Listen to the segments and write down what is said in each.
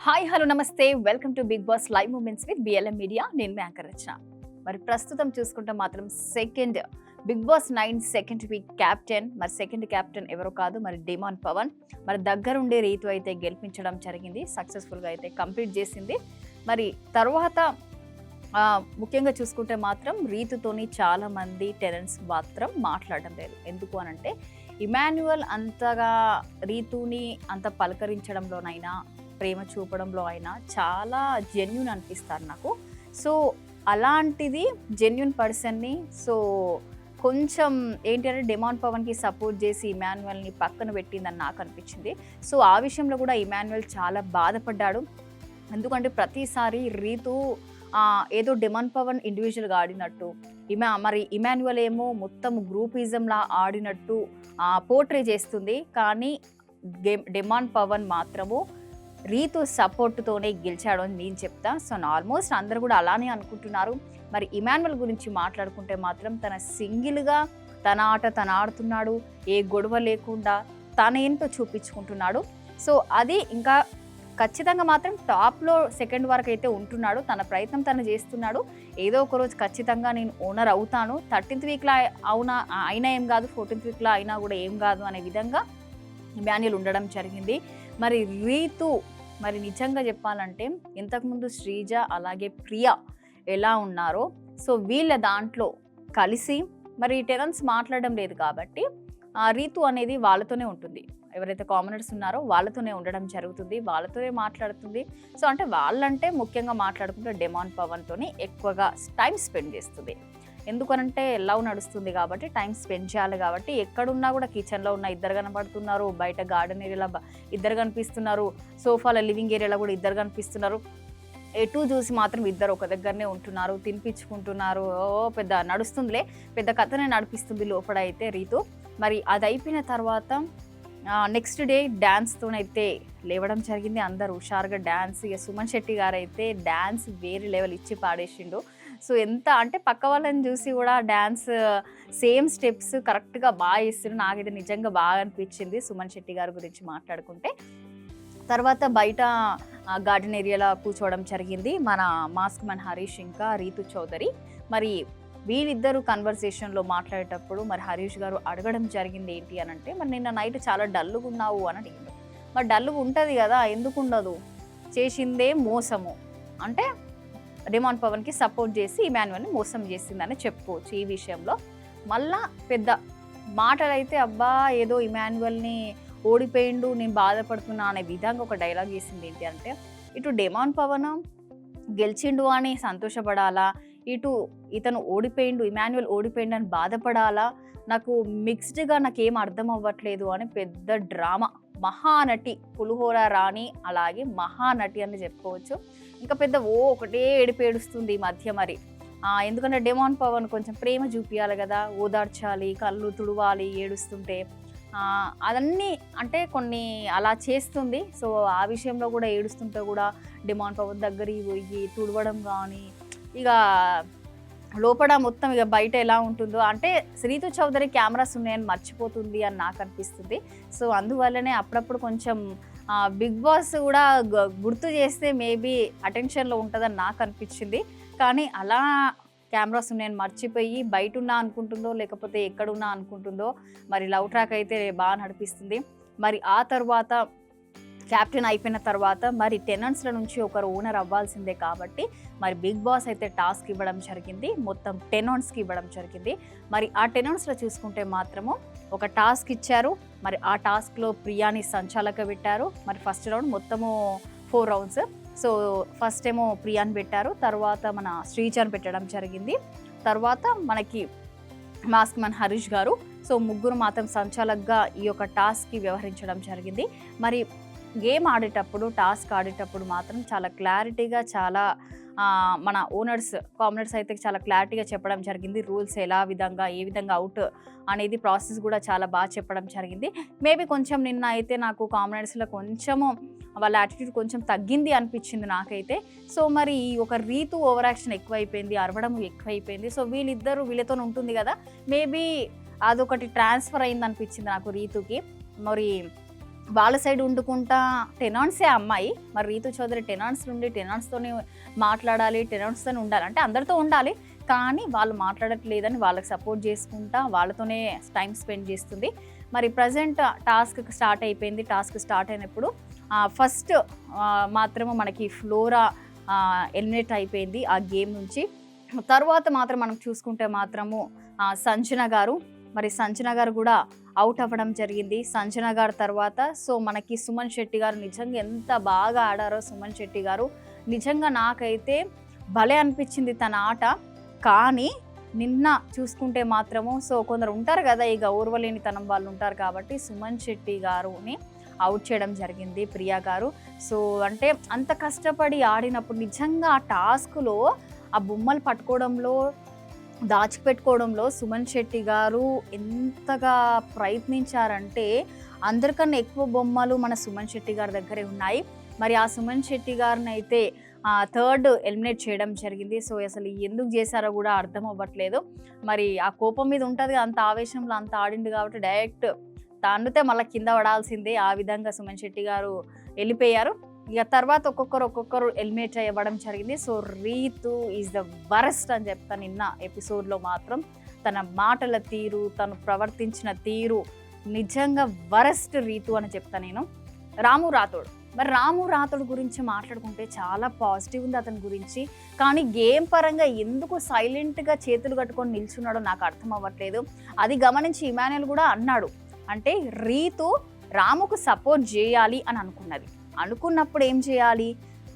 Hi hello నమస్తే welcome to Bigg Boss live moments with BLM media. నేను మీ anchor Rachana. మరి ప్రస్తుతం చూసుకుంటే మాత్రం second Bigg Boss 9 second week captain, మరి సెకండ్ క్యాప్టెన్ ఎవరో కాదు, మరి డిమాండ్ పవన్. మరి దగ్గరుండే రీతు అయితే గెలిపించడం జరిగింది, సక్సెస్ఫుల్గా అయితే కంప్లీట్ చేసింది. మరి తర్వాత ముఖ్యంగా చూసుకుంటే మాత్రం రీతుతోని చాలా మంది టెనెంట్స్ మాత్రం మాట్లాడడం లేదు. ఎందుకు అనంటే ఇమాన్యువల్ అంతగా రీతుని అంత పలకరించడంలోనైనా ప్రేమ చూపడంలో అయినా చాలా జెన్యున్ అనిపిస్తారు నాకు. సో అలాంటిది జెన్యున్ పర్సన్ని సో కొంచెం ఏంటి అంటే డిమాండ్ పవన్కి సపోర్ట్ చేసి ఇమాన్యువల్ని పక్కన పెట్టిందని నాకు అనిపించింది. సో ఆ విషయంలో కూడా ఇమాన్యువల్ చాలా బాధపడ్డాడు. ఎందుకంటే ప్రతిసారి రీతు ఏదో డిమాండ్ పవన్ ఇండివిజువల్గా ఆడినట్టు, మరి ఇమాన్యువల్ ఏమో మొత్తం గ్రూపిజంలా ఆడినట్టు పోర్ట్రే చేస్తుంది. కానీ డిమాండ్ పవన్ మాత్రము రీతు సపోర్ట్తోనే గెలిచాడు అని నేను చెప్తా. సో ఆల్మోస్ట్ అందరూ కూడా అలానే అనుకుంటున్నారు. మరి ఇమాన్యువల్ గురించి మాట్లాడుకుంటే మాత్రం తన సింగిల్గా తన ఆట తను ఆడుతున్నాడు, ఏ గొడవ లేకుండా తనేంటో చూపించుకుంటున్నాడు. సో అది ఇంకా ఖచ్చితంగా మాత్రం టాప్లో సెకండ్ వరకు అయితే ఉంటున్నాడు. తన ప్రయత్నం తను చేస్తున్నాడు. ఏదో ఒక రోజు ఖచ్చితంగా నేను ఓనర్ అవుతాను, 13th వీక్లో అయినా ఏం కాదు, 14th వీక్లో అయినా కూడా ఏం కాదు అనే విధంగా ఇమాన్యువల్ ఉండడం జరిగింది. మరి రీతు మరి నిజంగా చెప్పాలంటే ఇంతకుముందు శ్రీజ అలాగే ప్రియా ఎలా ఉన్నారో సో వీళ్ళ దాంట్లో కలిసి మరి టెనెంట్స్ మాట్లాడడం లేదు కాబట్టి రీతు అనేది వాళ్ళతోనే ఉంటుంది. ఎవరైతే కామనర్స్ ఉన్నారో వాళ్ళతోనే ఉండడం జరుగుతుంది, వాళ్ళతోనే మాట్లాడుతుంది. సో అంటే వాళ్ళంటే ముఖ్యంగా మాట్లాడుకుంటే డిమాండ్ పవన్తోనే ఎక్కువగా టైం స్పెండ్ చేస్తుంది. ఎందుకనంటే లవ్ నడుస్తుంది కాబట్టి టైం స్పెండ్ చేయాలి. కాబట్టి ఎక్కడున్నా కూడా కిచెన్లో ఉన్న ఇద్దరు కనబడుతున్నారు, బయట గార్డెన్ ఏరియాలో ఇద్దరు కనిపిస్తున్నారు, సోఫాలో లివింగ్ ఏరియాలో కూడా ఇద్దరు కనిపిస్తున్నారు. ఎటు చూసి మాత్రం ఇద్దరు ఒక దగ్గరనే ఉంటున్నారు, తినిపించుకుంటున్నారు. పెద్ద నడుస్తుందిలే, పెద్ద కథనే నడిపిస్తుంది లోపల అయితే రీతు. మరి అది అయిపోయిన తర్వాత నెక్స్ట్ డే డ్యాన్స్తోనైతే లేవడం జరిగింది. అందరు హుషారుగా డ్యాన్స్, ఇక సుమన్ శెట్టి గారు అయితే డ్యాన్స్ వేరే లెవెల్ ఇచ్చి పాడేసిండు. సో ఎంత అంటే పక్క వాళ్ళని చూసి కూడా డ్యాన్స్ సేమ్ స్టెప్స్ కరెక్ట్గా బాగా చేస్తుండ్రు. నాకైతే నిజంగా బాగా అనిపించింది సుమన్ శెట్టి గారి గురించి మాట్లాడుకుంటే. తర్వాత బయట గార్డెన్ ఏరియాలో కూర్చోవడం జరిగింది మన మాస్క్ మ్యాన్ హరీష్ ఇంకా రీతు చౌదరి. మరి వీళ్ళిద్దరూ కన్వర్సేషన్లో మాట్లాడేటప్పుడు మరి హరీష్ గారు అడగడం జరిగింది ఏంటి అని అంటే, మరి నిన్న నైట్ చాలా డల్లుగా ఉన్నావు అని అడిగిండు. మరి డల్లుగా ఉంటుంది కదా, ఎందుకు ఉండదు, చేసిందే మోసము అంటే డిమాండ్ పవన్కి సపోర్ట్ చేసి ఇమాన్యువల్ని మోసం చేసిందని చెప్పుకోవచ్చు. ఈ విషయంలో మళ్ళా పెద్ద మాటలు అయితే అబ్బా ఏదో ఇమాన్యువల్ని ఓడిపోయిండు నేను బాధపడుతున్నా అనే విధంగా ఒక డైలాగ్ వేసింది. ఏంటి అంటే ఇటు డిమాండ్ పవన్ గెలిచిండు అని సంతోషపడాలా, ఇటు ఇతను ఓడిపోయిండు ఇమాన్యువల్ ఓడిపోయిండు అని బాధపడాలా, నాకు మిక్స్డ్గా నాకేం అర్థం అవ్వట్లేదు అని పెద్ద డ్రామా. మహానటి పులిహోర రాణి అలాగే మహానటి అని చెప్పుకోవచ్చు. ఇంకా పెద్ద ఒకటే ఏడుస్తుంది ఈ మధ్య. మరి ఎందుకంటే డిమాండ్ పవన్ కొంచెం ప్రేమ చూపించాలి కదా, ఓదార్చాలి, కళ్ళు తుడవాలి ఏడుస్తుంటే, అదన్నీ అంటే కొన్ని అలా చేస్తుంది. సో ఆ విషయంలో కూడా ఏడుస్తుంటే కూడా డిమాండ్ పవన్ దగ్గరికి పోయి తుడవడం కానీ, ఇక లోపల మొత్తం ఇక బయట ఎలా ఉంటుందో అంటే శ్రీతు చౌదరి కెమెరాస్ ఉన్నాయని మర్చిపోతుంది అని నాకు అనిపిస్తుంది. సో అందువల్లనే అప్పుడప్పుడు కొంచెం బిగ్ బాస్ కూడా గుర్తు చేస్తే మేబీ అటెన్షన్లో ఉంటుందని నాకు అనిపించింది. కానీ అలా కెమెరాస్ ఉన్నాయని మర్చిపోయి బయట ఉన్నా అనుకుంటుందో లేకపోతే ఎక్కడున్నా అనుకుంటుందో. మరి లవ్ ట్రాక్ అయితే బాగా నడిపిస్తుంది. మరి ఆ తర్వాత క్యాప్టెన్ అయిపోయిన తర్వాత మరి టెనెంట్స్ల నుంచి ఒకరు ఓనర్ అవ్వాల్సిందే కాబట్టి మరి బిగ్ బాస్ అయితే టాస్క్ ఇవ్వడం జరిగింది, మొత్తం టెనెంట్స్కి ఇవ్వడం జరిగింది. మరి ఆ టెనెంట్స్లో చూసుకుంటే మాత్రము ఒక టాస్క్ ఇచ్చారు. మరి ఆ టాస్క్లో ప్రియాని సంచాలక పెట్టారు. మరి ఫస్ట్ రౌండ్ మొత్తము 4 రౌండ్స్. సో ఫస్ట్ ఏమో ప్రియాని పెట్టారు, తర్వాత మన శ్రీజాని పెట్టడం జరిగింది, తర్వాత మనకి మాస్క్ మ్యాన్ హరీష్ గారు. సో ముగ్గురు మాత్రం సంచాలకుగా ఈ యొక్క టాస్క్కి వ్యవహరించడం జరిగింది. మరి గేమ్ ఆడేటప్పుడు టాస్క్ ఆడేటప్పుడు మాత్రం చాలా క్లారిటీగా చాలా మన కామనర్స్ అయితే చాలా క్లారిటీగా చెప్పడం జరిగింది. రూల్స్ ఏ విధంగా అవుట్ అనేది ప్రాసెస్ కూడా చాలా బాగా చెప్పడం జరిగింది. మేబీ కొంచెం నిన్న అయితే నాకు కామనర్స్లో కొంచెము వాళ్ళ యాటిట్యూడ్ కొంచెం తగ్గింది అనిపించింది నాకైతే. సో మరి ఈ ఒక రీతు ఓవర్ యాక్షన్ ఎక్కువైపోయింది, అరవడం ఎక్కువైపోయింది. సో వీళ్ళతో ఉంటుంది కదా, మేబీ అదొకటి ట్రాన్స్ఫర్ అయింది అనిపించింది నాకు రీతుకి. మరి వాళ్ళ సైడ్ వండుకుంటా టెనాన్సే అమ్మాయి. మరి రీతు చౌదరి టెనాన్స్ నుండి టెనాన్స్‌తోనే మాట్లాడాలి, టెనాన్స్‌తోనే ఉండాలి. అంటే అందరితో ఉండాలి. కానీ వాళ్ళు మాట్లాడట్లేదని వాళ్ళకి సపోర్ట్ చేసుకుంటా వాళ్ళతోనే టైం స్పెండ్ చేస్తుంది. మరి ప్రెజెంట్ టాస్క్ స్టార్ట్ అయిపోయింది. టాస్క్ స్టార్ట్ అయినప్పుడు ఫస్ట్ మాత్రము మనకి ఫ్లోరా ఎలిమినేట్ అయిపోయింది ఆ గేమ్ నుంచి. తర్వాత మాత్రం మనం చూసుకుంటే మాత్రము సంజన గారు, మరి సంజన గారు కూడా అవుట్ అవ్వడం జరిగింది. సంజన గారు తర్వాత సో మనకి సుమన్ శెట్టి గారు నిజంగా ఎంత బాగా ఆడారో సుమన్ శెట్టి గారు. నిజంగా నాకైతే భలే అనిపించింది తన ఆట. కానీ నిన్న చూసుకుంటే మాత్రము సో కొందరు ఉంటారు కదా, ఇక ఓర్వలేని తనం వాళ్ళు ఉంటారు కాబట్టి సుమన్ శెట్టి గారుని అవుట్ చేయడం జరిగింది ప్రియా గారు. సో అంటే అంత కష్టపడి ఆడినప్పుడు నిజంగా ఆ టాస్క్లో ఆ బొమ్మలు పట్టుకోవడంలో దాచిపెట్టుకోవడంలో సుమన్ శెట్టి గారు ఎంతగా ప్రయత్నించారంటే అందరికన్నా ఎక్కువ బొమ్మలు మన సుమన్ శెట్టి గారి దగ్గరే ఉన్నాయి. మరి ఆ సుమన్ శెట్టి గారిని అయితే థర్డ్ ఎలిమినేట్ చేయడం జరిగింది. సో అసలు ఎందుకు చేశారో కూడా అర్థం అవ్వట్లేదు. మరి ఆ కోపం మీద ఉంటుంది, అంత ఆవేశంలో అంత ఆడిండు కాబట్టి డైరెక్ట్ తాండితే మళ్ళీ కింద పడాల్సిందే. ఆ విధంగా సుమన్ శెట్టి గారు వెళ్ళిపోయారు. ఇక తర్వాత ఒక్కొక్కరు ఎలిమినేట్ అవ్వడం జరిగింది. So Rithu is the worst అని చెప్తాను. నిన్న ఎపిసోడ్లో మాత్రం తన మాటల తీరు, తను ప్రవర్తించిన తీరు నిజంగా వరస్ట్ రీతు అని చెప్తాను నేను. రాము రాథోడ్, మరి రాము రాథోడ్ గురించి మాట్లాడుకుంటే చాలా పాజిటివ్ ఉంది అతని గురించి. కానీ గేమ్ పరంగా ఎందుకు సైలెంట్గా చేతులు కట్టుకొని నిల్చున్నాడో నాకు అర్థం అవ్వట్లేదు. అది గమనించి ఇమాన్యుల్ కూడా అన్నాడు, అంటే రీతు రాముకు సపోర్ట్ చేయాలి అని అనుకున్నప్పుడు ఏం చేయాలి,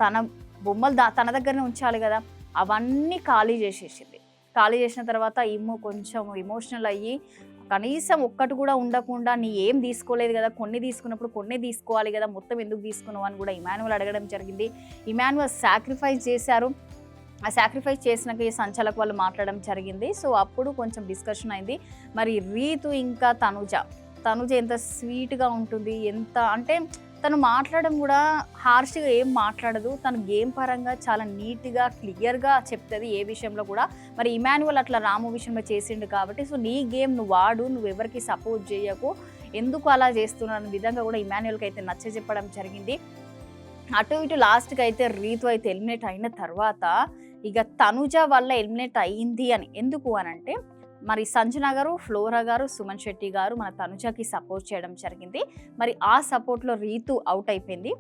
తన బొమ్మలు తన దగ్గరనే ఉంచాలి కదా. అవన్నీ ఖాళీ చేసేసింది. ఖాళీ చేసిన తర్వాత కొంచెం ఎమోషనల్ అయ్యి కనీసం ఒక్కటి కూడా ఉండకుండా నీ ఏం తీసుకోలేదు కదా, కొన్ని తీసుకున్నప్పుడు కొన్ని తీసుకోవాలి కదా, మొత్తం ఎందుకు తీసుకున్నావు అని కూడా ఇమాన్యుల్ అడగడం జరిగింది. ఇమాన్యుల్ సాక్రిఫైస్ చేశారు. ఆ సాక్రిఫైస్ చేసినాక ఈ సంచాలక వాళ్ళు మాట్లాడడం జరిగింది. సో అప్పుడు కొంచెం డిస్కషన్ అయింది. మరి రీతు ఇంకా తనుజ ఎంత స్వీట్గా ఉంటుంది, ఎంత అంటే తను మాట్లాడడం కూడా హార్ష్గా ఏం మాట్లాడదు. తను గేమ్ పరంగా చాలా నీట్గా క్లియర్గా చెప్తుంది ఏ విషయంలో కూడా. మరి ఇమాన్యుల్ అట్లా రాము విషయంలో చేసిండు కాబట్టి సో నీ గేమ్ నువ్వు వాడు, నువ్వు ఎవరికి సపోర్ట్ చేయకు, ఎందుకు అలా చేస్తున్నావు అనే విధంగా కూడా ఇమాన్యుల్కి అయితే నచ్చ చెప్పడం జరిగింది. అటు ఇటు లాస్ట్కి అయితే రీతు అయితే ఎలిమినేట్ అయిన తర్వాత ఇక తనుజ వల్ల ఎలిమినేట్ అయ్యింది అని ఎందుకు అనంటే మరి సంజన గారు, ఫ్లోరా గారు, సుమన్ శెట్టి గారు మన తనుజకి సపోర్ట్ చేయడం జరిగింది. మరి ఆ సపోర్ట్లో రీతు అవుట్ అయిపోయింది.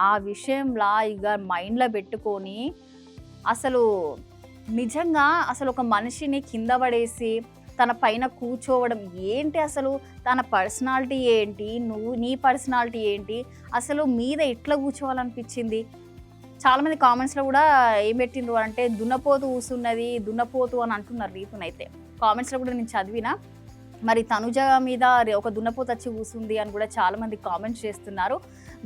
ఆ విషయంలా ఇక మైండ్లో పెట్టుకొని అసలు నిజంగా అసలు ఒక మనిషిని కింద పడేసి తన పైన కూర్చోవడం ఏంటి, అసలు తన పర్సనాలిటీ ఏంటి, నీ పర్సనాలిటీ ఏంటి, అసలు మీద ఎట్లా కూర్చోవాలనిపించింది. చాలామంది కామెంట్స్లో కూడా ఏం పెట్టిండ్రు అంటే దున్నపోతు ఊసున్నది, దున్నపోతు అని అంటున్నారు రీతునైతే. కామెంట్స్లో కూడా నేను చదివిన. మరి తనుజ మీద ఒక దున్నపోత వచ్చి కూర్చుంది అని కూడా చాలామంది కామెంట్స్ చేస్తున్నారు.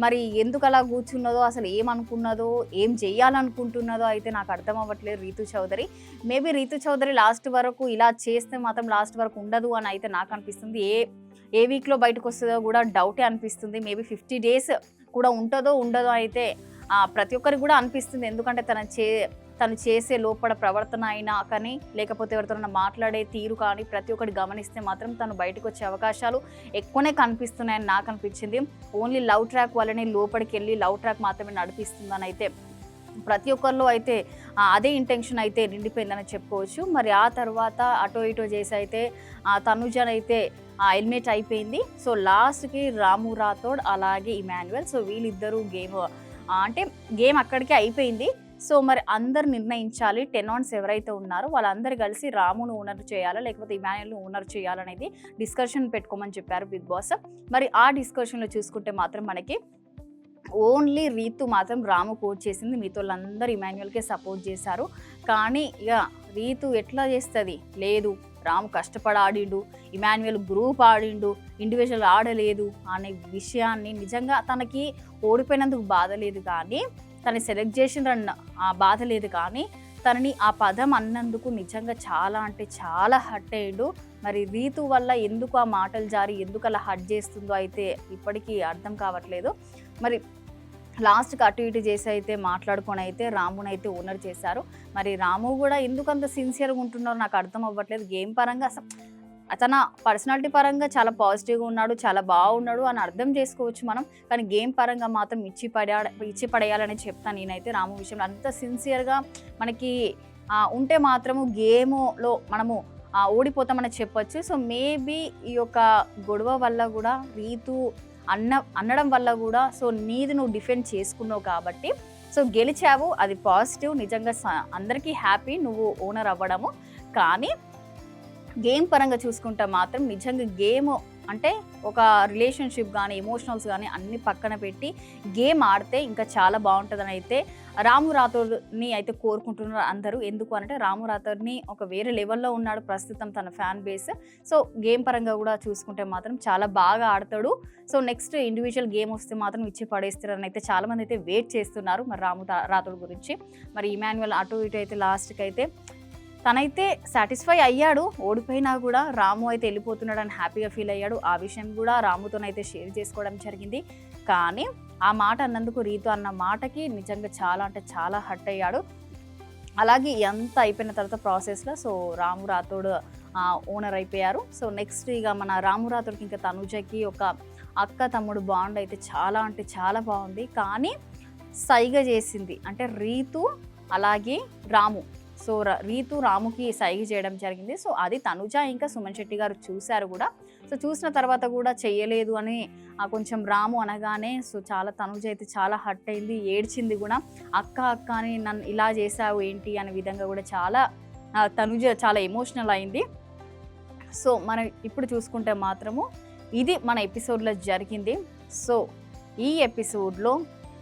మరి ఎందుకు అలా కూర్చున్నదో, అసలు ఏమనుకున్నదో, ఏం చేయాలనుకుంటున్నదో అయితే నాకు అర్థం అవ్వట్లేదు రీతు చౌదరి. మేబీ రీతు చౌదరి లాస్ట్ వరకు ఇలా చేస్తే మాత్రం లాస్ట్ వరకు ఉండదు అని అయితే నాకు అనిపిస్తుంది. ఏ వీక్లో బయటకు వస్తుందో కూడా డౌటే అనిపిస్తుంది. మేబీ 50 days కూడా ఉంటుందో ఉండదో అయితే ప్రతి ఒక్కరికి కూడా అనిపిస్తుంది. ఎందుకంటే తను చేసే లోపల ప్రవర్తన అయినా కానీ లేకపోతే ఎవరితో మాట్లాడే తీరు కానీ ప్రతి ఒక్కటి గమనిస్తే మాత్రం తను బయటకు వచ్చే అవకాశాలు ఎక్కువనే కనిపిస్తున్నాయని నాకు అనిపించింది. ఓన్లీ లవ్ ట్రాక్ వల్లనే లోపలికి వెళ్ళి లవ్ ట్రాక్ మాత్రమే నడిపిస్తుందని అయితే ప్రతి ఒక్కరిలో అయితే అదే ఇంటెన్షన్ అయితే నిండిపోయిందని చెప్పుకోవచ్చు. మరి ఆ తర్వాత అటో ఇటో చేసి అయితే తనుజన్ అయితే ఎలిమినేట్ అయిపోయింది. సో లాస్ట్కి రాము రాథోడ్ అలాగే ఇమాన్యుల్, సో వీళ్ళిద్దరూ గేమ్ అక్కడికే అయిపోయింది. సో మరి అందరు నిర్ణయించాలి 10 on ఎవరైతే ఉన్నారో వాళ్ళందరూ కలిసి రామును ఓనర్ చేయాలా లేకపోతే ఇమాన్యుల్ని ఓనర్ చేయాలనేది డిస్కషన్ పెట్టుకోమని చెప్పారు బిగ్ బాస్. మరి ఆ డిస్కషన్లో చూసుకుంటే మాత్రం మనకి ఓన్లీ రీతు మాత్రం రాము కోచ్ చేసింది, మిగతా వాళ్ళందరూ ఇమాన్యుల్కే సపోర్ట్ చేశారు. కానీ ఇక రీతు ఎట్లా చేస్తుంది, లేదు రాము కష్టపడి ఆడిండు, ఇమాన్యుల్ గ్రూప్ ఆడిండు, ఇండివిజువల్ ఆడలేదు అనే విషయాన్ని నిజంగా తనకి ఓడిపోయినందుకు బాధ లేదు, కానీ తను సెలెక్ట్ చేసిన బాధ లేదు, కానీ తనని ఆ పదం అన్నందుకు నిజంగా చాలా అంటే చాలా హర్ట్ అయ్యాడు. మరి రీతు వల్ల ఎందుకు ఆ మాటలు జారి ఎందుకు అలా హర్ట్ చేస్తుందో అయితే ఇప్పటికీ అర్థం కావట్లేదు. మరి లాస్ట్కి అటు ఇటు చేసి అయితే మాట్లాడుకొని అయితే రామునైతే ఓనర్ చేశారు. మరి రాము కూడా ఎందుకు అంత సిన్సియర్గా ఉంటున్నారో నాకు అర్థం అవ్వట్లేదు. గేమ్ పరంగా తన పర్సనాలిటీ పరంగా చాలా పాజిటివ్గా ఉన్నాడు, చాలా బాగున్నాడు అని అర్థం చేసుకోవచ్చు మనం. కానీ గేమ్ పరంగా మాత్రం ఇచ్చి పడేయాలని చెప్తాను నేనైతే రాము విషయంలో. అంత సిన్సియర్గా మనకి ఉంటే మాత్రము గేమ్లో మనము ఓడిపోతామని చెప్పొచ్చు. సో మేబీ ఈ యొక్క గొడవ వల్ల కూడా రీతు అనడం వల్ల కూడా సో నీది నువ్వు డిఫెండ్ చేసుకున్నావు కాబట్టి సో గెలిచావు, అది పాజిటివ్. నిజంగా అందరికీ హ్యాపీ నువ్వు ఓనర్ అవ్వడము. కానీ గేమ్ పరంగా చూసుకుంటే మాత్రం నిజంగా గేమ్ అంటే ఒక రిలేషన్షిప్ కానీ ఎమోషనల్స్ కానీ అన్ని పక్కన పెట్టి గేమ్ ఆడితే ఇంకా చాలా బాగుంటుందని అయితే రాము రాథోడ్ని అయితే కోరుకుంటున్నారు అందరూ. ఎందుకు అంటే రాము రాథోడ్ని ఒక వేరే లెవెల్లో ఉన్నాడు ప్రస్తుతం తన ఫ్యాన్ బేస్. సో గేమ్ పరంగా కూడా చూసుకుంటే మాత్రం చాలా బాగా ఆడతాడు. సో నెక్స్ట్ ఇండివిజువల్ గేమ్ వస్తే మాత్రం ఇచ్చి పడేస్తారని అయితే చాలామంది అయితే వెయిట్ చేస్తున్నారు మరి రాము రాథోడ్ గురించి. మరి ఇమాన్యుయల్ అటు ఇటు అయితే లాస్ట్కి అయితే తనైతే సాటిస్ఫై అయ్యాడు, ఓడిపోయినా కూడా రాము అయితే వెళ్ళిపోతున్నాడని హ్యాపీగా ఫీల్ అయ్యాడు. ఆ విషయం కూడా రాముతోనైతే షేర్ చేసుకోవడం జరిగింది. కానీ ఆ మాట అన్నందుకు రీతు అన్న మాటకి నిజంగా చాలా అంటే చాలా హర్ట్ అయ్యాడు. అలాగే ఎంత అయిపోయిన తర్వాత ప్రాసెస్లో సో రాము రాథోడ్ ఓనర్ అయిపోయారు. సో నెక్స్ట్ ఇక మన రాము రాథోడ్కి ఇంకా తనుజకి ఒక అక్క తమ్ముడు బాండ్ అయితే చాలా అంటే చాలా బాగుంది. కానీ సైగ చేసింది అంటే రీతు అలాగే రాము. సో రీతు రాముకి సైగ చేయడం జరిగింది. సో అది తనుజ ఇంకా సుమన్ శెట్టి గారు చూశారు కూడా. సో చూసిన తర్వాత కూడా చెయ్యలేదు అని కొంచెం రాము అనగానే సో చాలా తనుజ అయితే చాలా హర్ట్ అయింది, ఏడ్చింది కూడా. అక్క అక్క అని నన్ను ఇలా చేశావు ఏంటి అనే విధంగా కూడా చాలా తనుజ చాలా ఎమోషనల్ అయింది. సో మనం ఇప్పుడు చూసుకుంటే మాత్రము ఇది మన ఎపిసోడ్లో జరిగింది. సో ఈ ఎపిసోడ్లో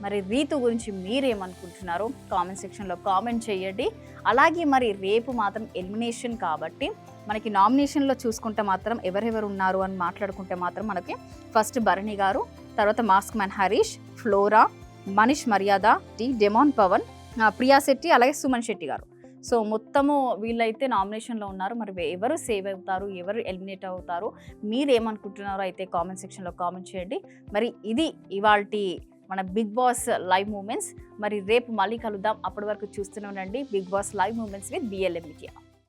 మరి రీతు గురించి మీరేమనుకుంటున్నారో కామెంట్ సెక్షన్లో కామెంట్ చేయండి. అలాగే మరి రేపు మాత్రం ఎలిమినేషన్ కాబట్టి మనకి నామినేషన్లో చూసుకుంటే మాత్రం ఎవరెవరు ఉన్నారు అని మాట్లాడుకుంటే మాత్రం మనకి ఫస్ట్ భరణి గారు, తర్వాత mask man Harish, flora, Manish మర్యాద, డెమాన్ పవన్, ప్రియా శెట్టి, అలాగే సుమన్ శెట్టి గారు. సో మొత్తము వీళ్ళైతే నామినేషన్లో ఉన్నారు. మరి ఎవరు సేవ్ అవుతారు, ఎవరు ఎలిమినేట్ అవుతారు, మీరేమనుకుంటున్నారో అయితే కామెంట్ సెక్షన్లో కామెంట్ చేయండి. మరి ఇది ఇవాల్టి మన బిగ్ బాస్ లైవ్ మూమెంట్స్. మరి రేపు మళ్ళీ కలుద్దాం. అప్పటి వరకు చూస్తూనే ఉండండి Bigg Boss live moments with BLM media.